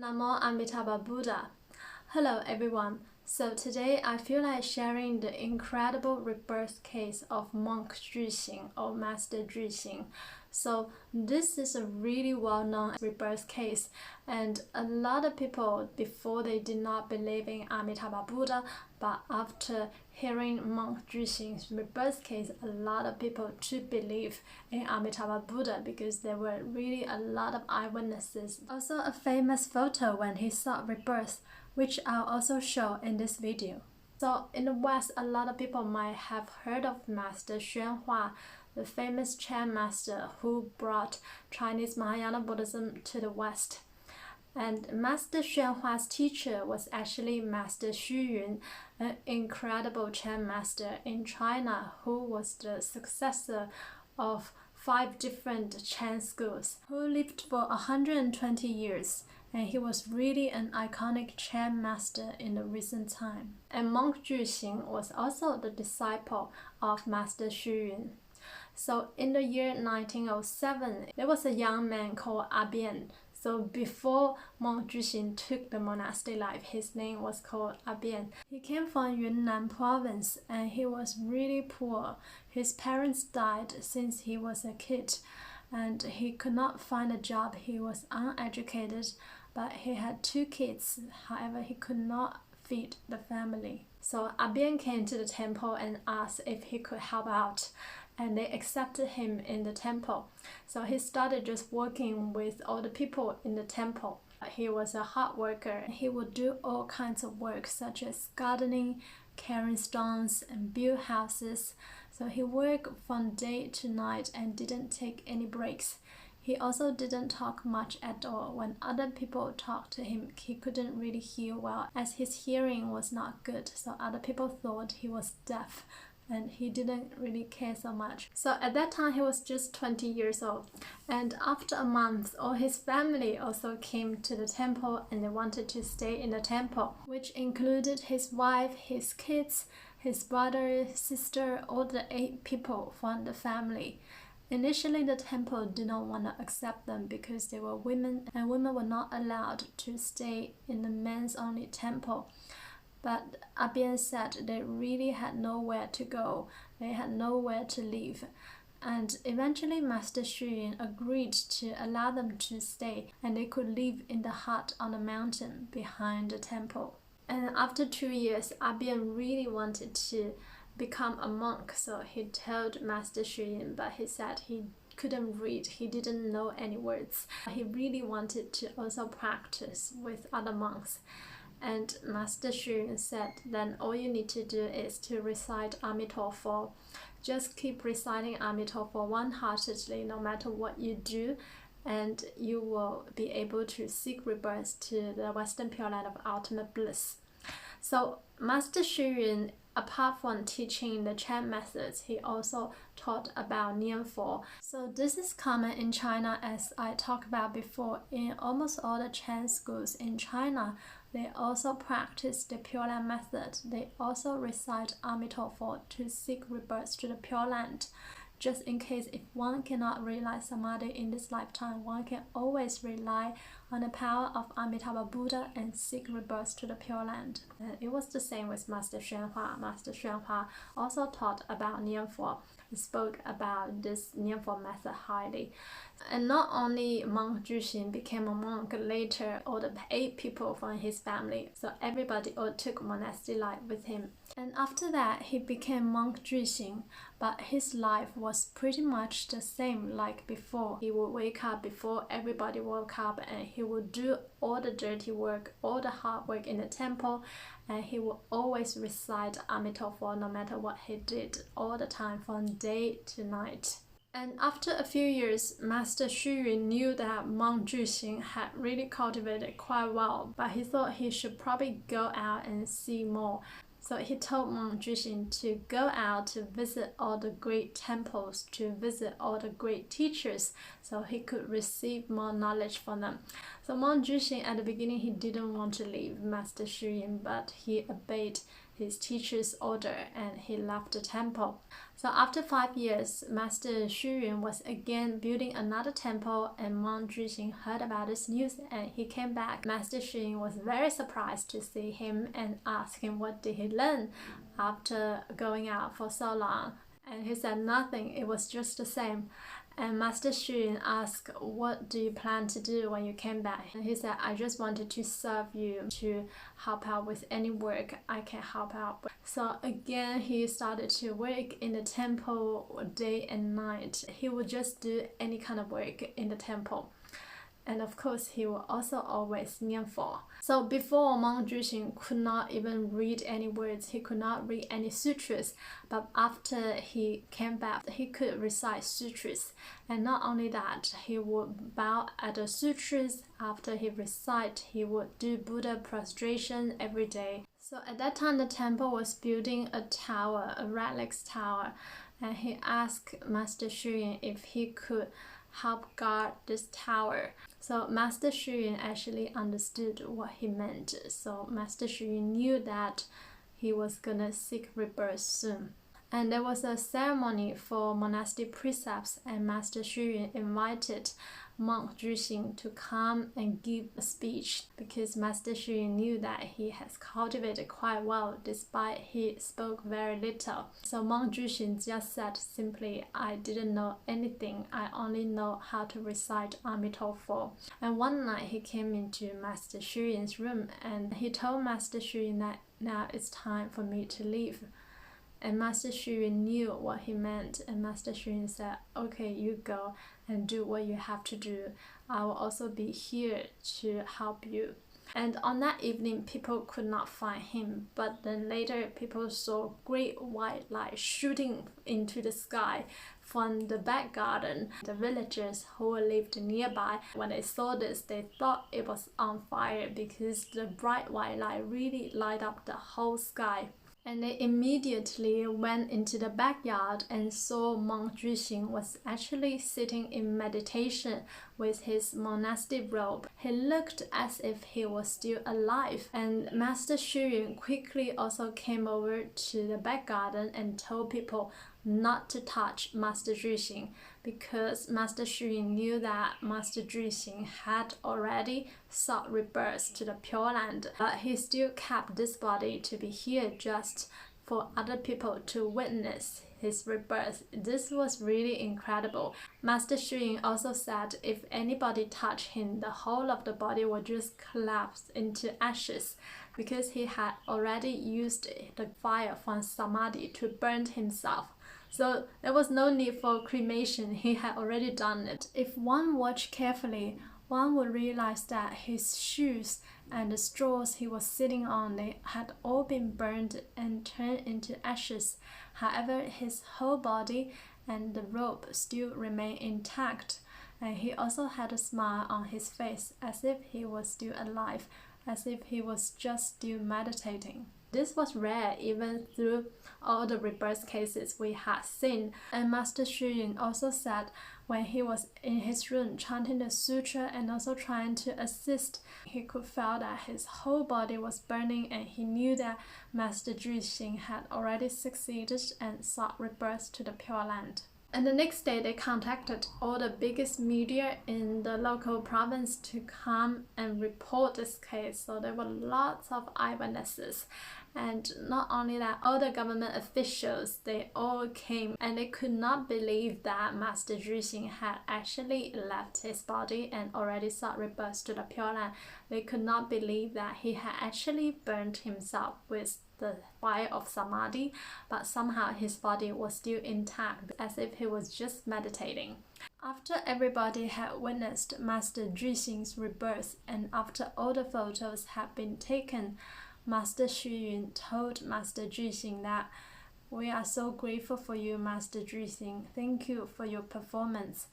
Namo Amitabha Buddha. Hello everyone. So today I feel like sharing the incredible rebirth case of monk Juxing or Master Juxing. So this is a really well-known rebirth case, and a lot of people before they did not believe in Amitabha Buddha, but after hearing monk Juxing's rebirth case, a lot of people to believe in Amitabha Buddha because there were really a lot of eyewitnesses. Also a famous photo when he saw rebirth, which I'll also show in this video. So in the West, a lot of people might have heard of Master Juxing, the famous Chan master who brought Chinese Mahayana Buddhism to the West. And Master Juxing's teacher was actually Master Xu, an incredible Chan master in China who was the successor of 5 different Chan schools, who lived for 120 years. And he was really an iconic Chan master in the recent time. And monk Juxing was also the disciple of Master Xu. So in the year 1907, there was a young man called Abian. So before monk Juxing took the monastic life, his name was called Abian. He came from Yunnan province and he was really poor. His parents died since he was a kid and he could not find a job. He was uneducated, but he had 2 kids. However, he could not feed the family. So Abian came to the temple and asked if he could help out, and they accepted him in the temple. So he started just working with all the people in the temple. He was a hard worker. He would do all kinds of work such as gardening, carrying stones, and build houses. So he worked from day to night and didn't take any breaks. He also didn't talk much at all. When other people talked to him, he couldn't really hear well as his hearing was not good. So other people thought he was deaf and he didn't really care so much. So at that time, he was just 20 years old. And after a month, all his family also came to the temple and they wanted to stay in the temple, which included his wife, his kids, his brother, sister, all the 8 people from the family. Initially, the temple did not want to accept them because they were women and women were not allowed to stay in the men's only temple. But Abian said they really had nowhere to go, they had nowhere to live. And eventually Master Xu agreed to allow them to stay and they could live in the hut on the mountain behind the temple. And after 2 years, Abian really wanted to become a monk, so he told Master Xu, but he said he couldn't read, he didn't know any words. He really wanted to also practice with other monks. And Master Xu said, then all you need to do is to recite Amituofo. Just keep reciting Amituofo one-heartedly no matter what you do, and you will be able to seek rebirth to the Western Pure Land of ultimate bliss. So Master Xu, apart from teaching the Chan methods, he also taught about Nianfo. So this is common in China, as I talked about before. In almost all the Chan schools in China, they also practice the Pure Land method. They also recite Amituofo to seek rebirth to the Pure Land. Just in case if one cannot realize Samadhi in this lifetime, one can always rely on the power of Amitabha Buddha and seek rebirth to the Pure Land. And it was the same with Master Juxing. Master Juxing also taught about Nianfo. He spoke about this Nianfo method highly. And not only monk Juxing became a monk, later all the 8 people from his family, so everybody all took monastic life with him. And after that, he became monk Juxing, but his life was pretty much the same like before. He would wake up before everybody woke up and he would do all the dirty work, all the hard work in the temple, and he would always recite Amituofo no matter what he did, all the time from day to night. And after a few years, Master Xu knew that monk Juxing had really cultivated quite well, but he thought he should probably go out and see more. So he told monk Juxing to go out to visit all the great temples, to visit all the great teachers, so he could receive more knowledge from them. So Monk Juxing, at the beginning, he didn't want to leave Master Xu Yun, but he obeyed his teacher's order and he left the temple. So after 5 years, Master Xu Yun was again building another temple, and Monk Juxing heard about this news and he came back. Master Xu Yun was very surprised to see him and asked him what did he learn after going out for so long. And he said nothing, it was just the same. And Master Xu Yun asked, what do you plan to do when you came back? And he said, I just wanted to serve you, to help out with any work I can help out with. So again, he started to work in the temple day and night. He would just do any kind of work in the temple. And of course, he will also always nianfo. So before, Monk Juxing could not even read any words, he could not read any sutras. But after he came back, he could recite sutras. And not only that, he would bow at the sutras. After he recite, he would do Buddha prostration every day. So at that time, the temple was building a tower, a relics tower. And he asked Master Xu Yun if he could help guard this tower. So Master Xu Yun actually understood what he meant. So Master Xu Yun knew that he was gonna seek rebirth soon. And there was a ceremony for monastic precepts, and Master Xu Yun invited Monk Juxing to come and give a speech, because Master Xu Yun knew that he has cultivated quite well despite he spoke very little. So Monk Juxing just said simply, I didn't know anything, I only know how to recite Amitabha. And one night he came into Master Xu Yun's room and he told Master Xu Yun that now it's time for me to leave. And Master Xu Yun knew what he meant, and Master Xu Yun said, okay, you go and do what you have to do. I will also be here to help you. And on that evening, people could not find him, but then later people saw great white light shooting into the sky from the back garden. The villagers who lived nearby, when they saw this, they thought it was on fire because the bright white light really light up the whole sky. And they immediately went into the backyard and saw Monk Juxing was actually sitting in meditation with his monastic robe. He looked as if he was still alive. And Master Xu Yun quickly also came over to the back garden and told people not to touch Master Juxing, because Master Xu Yun knew that Master Juxing had already sought rebirth to the Pure Land, but he still kept this body to be here just for other people to witness his rebirth. This was really incredible. Master Xu Yun also said if anybody touched him, the whole of the body would just collapse into ashes, because he had already used the fire from Samadhi to burn himself. So there was no need for cremation, he had already done it. If one watched carefully, one would realize that his shoes and the straws he was sitting on, they had all been burned and turned into ashes. However, his whole body and the robe still remained intact, and he also had a smile on his face as if he was still alive, as if he was just still meditating. This was rare even through all the rebirth cases we had seen. And Master Xu Yun also said when he was in his room chanting the sutra and also trying to assist, he could feel that his whole body was burning, and he knew that Master Juxing had already succeeded and sought rebirth to the Pure Land. And the next day, they contacted all the biggest media in the local province to come and report this case. So there were lots of eyewitnesses. And not only that, all the government officials, they all came, and they could not believe that Master Juxing had actually left his body and already sought rebirth to the Pure Land. They could not believe that he had actually burned himself with the fire of Samadhi, but somehow his body was still intact, as if he was just meditating. After everybody had witnessed Master Juxing's rebirth, and after all the photos had been taken, Master Xu Yun told Master Juxing that, "We are so grateful for you, Master Juxing. Thank you for your performance.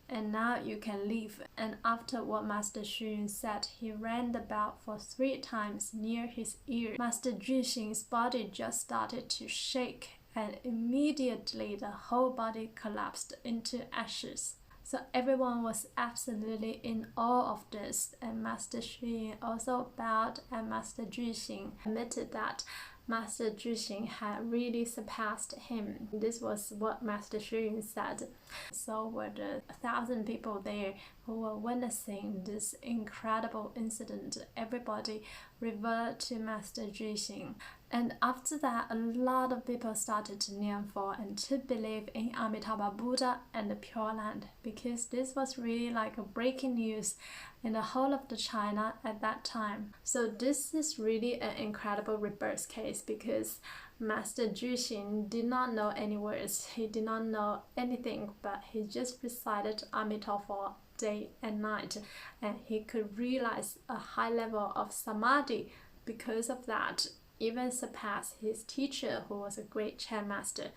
And now you can leave." And after what Master Xu Yun said, he rang the bell for 3 times near his ear. Master Juxing's body just started to shake, and immediately the whole body collapsed into ashes. So everyone was absolutely in awe of this, and Master Xu also bowed, and Master Juxing admitted that Master Juxing had really surpassed him. This was what Master Xu said. So were the 1,000 people there who were witnessing this incredible incident. Everybody reverted to Master Juxing. And after that, a lot of people started to Nianfo and to believe in Amitabha Buddha and the Pure Land, because this was really like a breaking news in the whole of the China at that time. So this is really an incredible rebirth case, because Master Juxing did not know any words, he did not know anything, but he just recited Amituofo day and night, and he could realize a high level of samadhi. Because of that, even surpass his teacher, who was a great Chan master.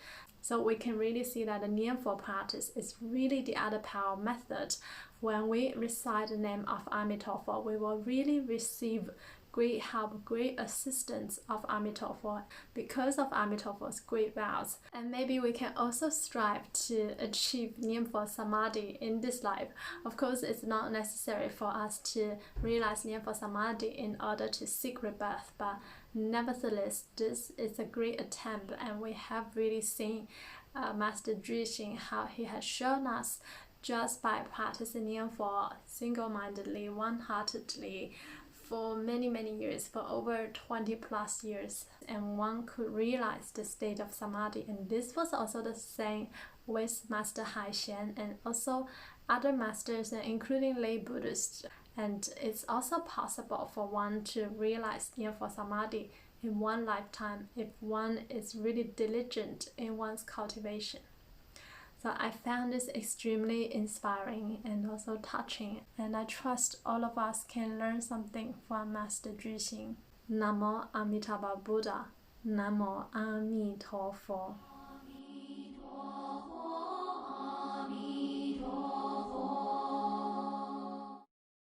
So we can really see that the Nianfo practice is really the other power method. When we recite the name of Amitofo, we will really receive great help, great assistance of Amitofo because of Amitofo's great vows. And maybe we can also strive to achieve Nianfo Samadhi in this life. Of course, it's not necessary for us to realize Nianfo Samadhi in order to seek rebirth, but nevertheless, this is a great attempt, and we have really seen Master Juxing, how he has shown us just by practicing Nianfo single-mindedly, one-heartedly, for many years, for over 20 plus years, and one could realize the state of samadhi. And this was also the same with Master Haixian and also other masters, including lay Buddhists. And it's also possible for one to realize Nianfo Samadhi in one lifetime if one is really diligent in one's cultivation. So I found this extremely inspiring and also touching, and I trust all of us can learn something from Master Juxing. Namo Amituofo Buddha. Namo Amituofo.